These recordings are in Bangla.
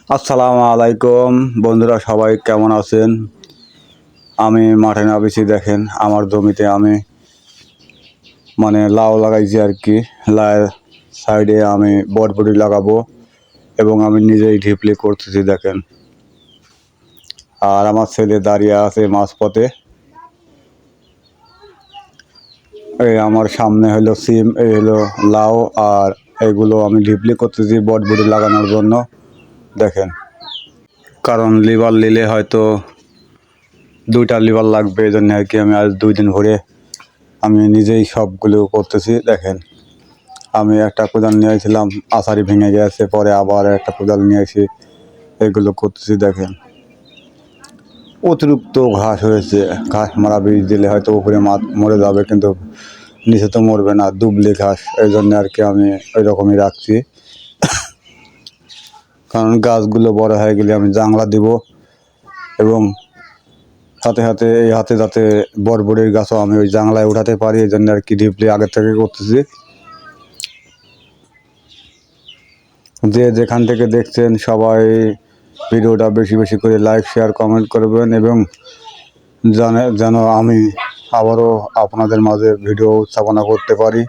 আসসালামু আলাইকুম বন্ধুরা, সবাই কেমন আছেন? আমি মাঠে নামেছি। দেখেন আমার জমিতে আমি লাউ লাগাইছি আর কি। লাউ সাইডে আমি বরবটি লাগাবো এবং আমি নিজেই ঢিপলি করতেছি দেখেন। আর আমার ছেলে দাঁড়িয়ে আছে মাঝপথে। এই আমার সামনে হলো সিম, এই হলো লাউ, আর এগুলো আমি ঢিপলি করতেছি বরবটি লাগানোর জন্য দেখেন। কারণ লিভার নিলে হয়তো 2টা লিভার লাগবে, এই জন্য আর কি আমি আজ 2 দিন ভরে আমি নিজেই সবগুলো করতেছি দেখেন। আমি একটা কোদাল নিয়েছিলাম, আষাঢ়ি ভেঙে গেছে, পরে আবার একটা কোদাল নিয়েছি, এগুলো করতেছি দেখেন। অতিরিক্ত ঘাস হয়েছে, ঘাস মারা বীজ দিলে হয়তো উপরে মরে যাবে, কিন্তু নিচে তো মরবে না, দুবলি ঘাস, এই জন্য আর কি আমি ওই রকমই রাখছি। কারণ গাছগুলো বড় হয়ে গেলে আমি জাংলা দিব, এবং সাথে সাথে এই হাতে যাতে বরবটির গাছও আমি ওই জাংলায় উঠাতে পারি, এই জন্য আর কি ডিপলি আগে থেকে করতেছি। যে যেখান থেকে দেখছেন সবাই ভিডিওটা বেশি বেশি করে লাইক শেয়ার কমেন্ট করবেন, এবং যেন আমি আবারও আপনাদের মাঝে ভিডিও উপস্থাপনা করতে পারি।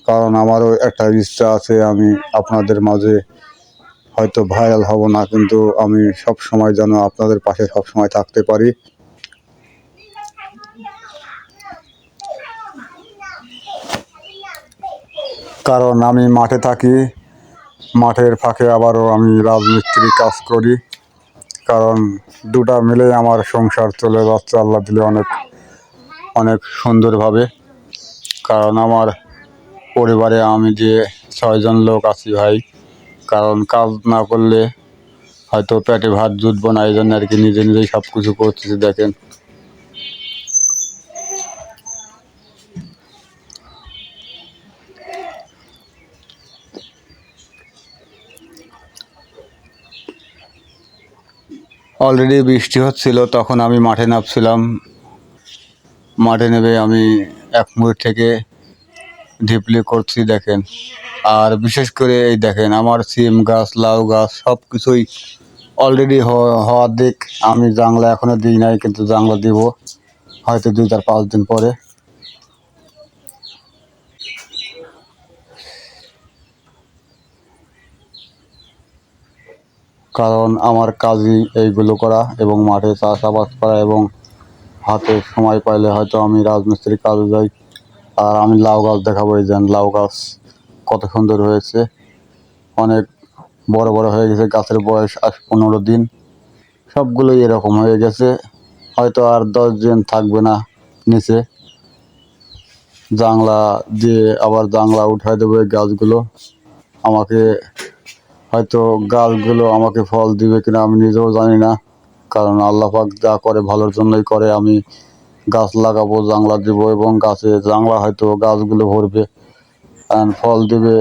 কারণ আমারও একটা ইচ্ছা আছে, আমি আপনাদের মাঝে হয়তো ভাইরাল হব না, কিন্তু আমি সব সময় যেন আপনাদের পাশে সব সময় থাকতে পারি। কারণ আমি মাঠে থাকি, মাঠের ফাঁকে আবারও আমি রাজমিস্ত্রি কাজ করি। কারণ দুটা মিলে আমার সংসার চলে যাচ্ছে আল্লাহ দিলে অনেক অনেক সুন্দরভাবে। কারণ আমার পরিবারে আমি যে 6জন লোক আছি ভাই, কারণ কাজ না করলে হয়তো পেটে ভাত জুটবো না, এই জন্য আর কি নিজে নিজেই সব কিছু করতেছি দেখেন। অলরেডি বৃষ্টি হচ্ছিল, তখন আমি মাঠে নামছিলাম। মাঠে নেমে আমি 1 মিনিট থেকে ঢিপলি করছি দেখেন। আর বিশেষ করে এই দেখেন আমার সিম গাছ, লাউ গাছ সব কিছুই অলরেডি হওয়ার দিক। আমি জাংলা এখনও দিই নাই, কিন্তু জাংলা দিব হয়তো 2-4-5 দিন পরে। কারণ আমার কাজই এইগুলো করা, এবং মাঠে চাষাবাদ করা, এবং হাতে সময় পাইলে হয়তো আমি রাজমিস্ত্রির কাজে যাই। আর আমি লাউ গাছ দেখাবো, এই যেন লাউ গাছ কত সুন্দর হয়েছে, অনেক বড় বড় হয়ে গেছে, গাছের বয়স আজ 15 দিন। সবগুলোই এরকম হয়ে গেছে, হয়তো আর 10 দিন থাকবে না নিচে। জাংলা দিয়ে আবার জাংলা উঠাই দেবো এই গাছগুলো। আমাকে হয়তো গাছগুলো আমাকে ফল দিবে কিনা আমি নিজেও জানি না, কারণ আল্লাহ পাক যা করে ভালোর জন্যই করে। আমি গাছ লাগাবো, জাংলা দিব, এবং গাছে জাংলা হয়তো গাছগুলো ভরবে, ফল দিবে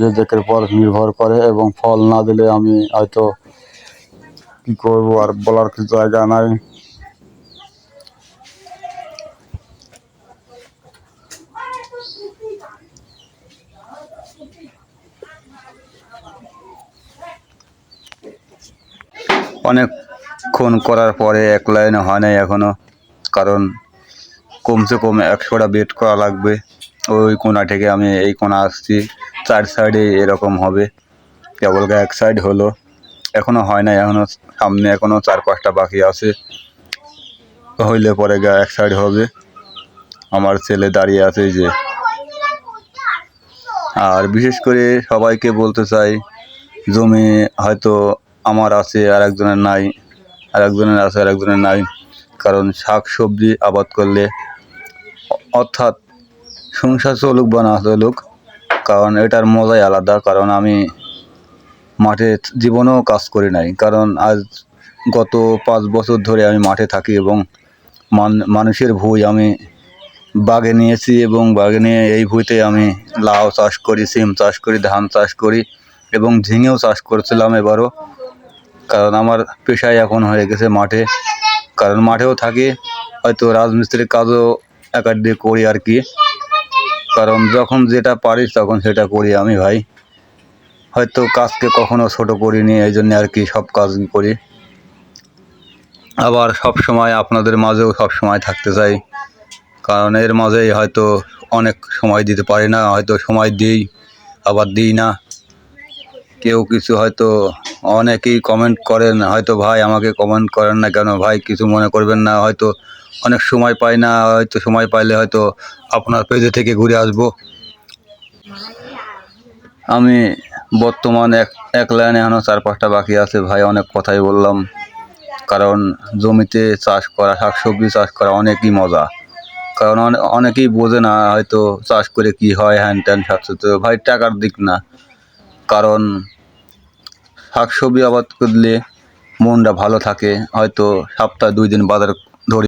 রিজেকের পর নির্ভর করে, এবং ফল না দিলে আমি হয়তো কী করবো আর বলার কিছু জায়গা নাই। অনেকক্ষণ করার পরে এক লাইনে হয় নাই এখনো, কারণ কমসে কম 100টা বেড করা লাগবে। ওই কোণা থেকে আমি এই কোণা আসছি, 4 সাইডে এরকম হবে, কেবল এক সাইড হলো, এখনো হয় নাই, এখনো সামনে এখনো 4-5টা বাকি আছে, হইলে পরে এক সাইড হবে। আমার ছেলে দাঁড়িয়ে আছে এই যে। আর বিশেষ করে সবাইকে বলতে চাই, জমি হয়তো আমার আছে আর একজনের নাই, আর একজনের আছে আর একজনের নাই। কারণ শাক সবজি আবাদ করলে, অর্থাৎ সংসার চলুক বা না চলুক, কারণ এটার মজাই আলাদা। কারণ আমি মাঠে জীবনেও কাজ করি নাই, কারণ আজ গত 5 বছর ধরে আমি মাঠে থাকি, এবং মানুষের ভুঁই আমি বাগে নিয়েছি, এবং বাগে নিয়ে এই ভুঁইতে আমি লাউ চাষ করি, সিম চাষ করি, ধান চাষ করি, এবং ঝিঙেও চাষ করছিলাম এবারও। কারণ আমার পেশায় এখন হয়ে গেছে মাঠে, কারণ মাঠেও থাকি, হয়তো রাজমিস্ত্রির কাজও একার দিয়ে করি আর কি। কারণ যখন যেটা পারি তখন সেটা করি আমি ভাই। হয়তো কাজকে কখনো ছোট করিনি, এই জন্য আর কি সব কাজ করি। আবার সব সময় আপনাদের মাঝেও সব সময় থাকতে চাই, কারণ এর মাঝেই হয়তো অনেক সময় দিতে পারি না, হয়তো সময় দিই আবার দিই না। কেউ কিছু হয়তো অনেকেই কমেন্ট করেন, হয়তো ভাই আমাকে কমেন্ট করেন না কেন ভাই, কিছু মনে করবেন না, হয়তো অনেক সময় পাই না, হয়তো সময় পাইলে হয়তো আপনার পেজে থেকে ঘুরে আসবো। আমি বর্তমান এক লাইনে এখনও 4-5টা বাকি আছে ভাই, অনেক কথাই বললাম। কারণ জমিতে চাষ করা, শাকসবজি চাষ করা অনেকই মজা, কারণ অনেকেই বোঝে না হয়তো চাষ করে কি হয়, হ্যান ত্যান তো ভাই টাকার দিক না, কারণ শাকসবজি আবাদ করলে মনটা ভালো থাকে, হয়তো সপ্তাহে 2 দিন বাজার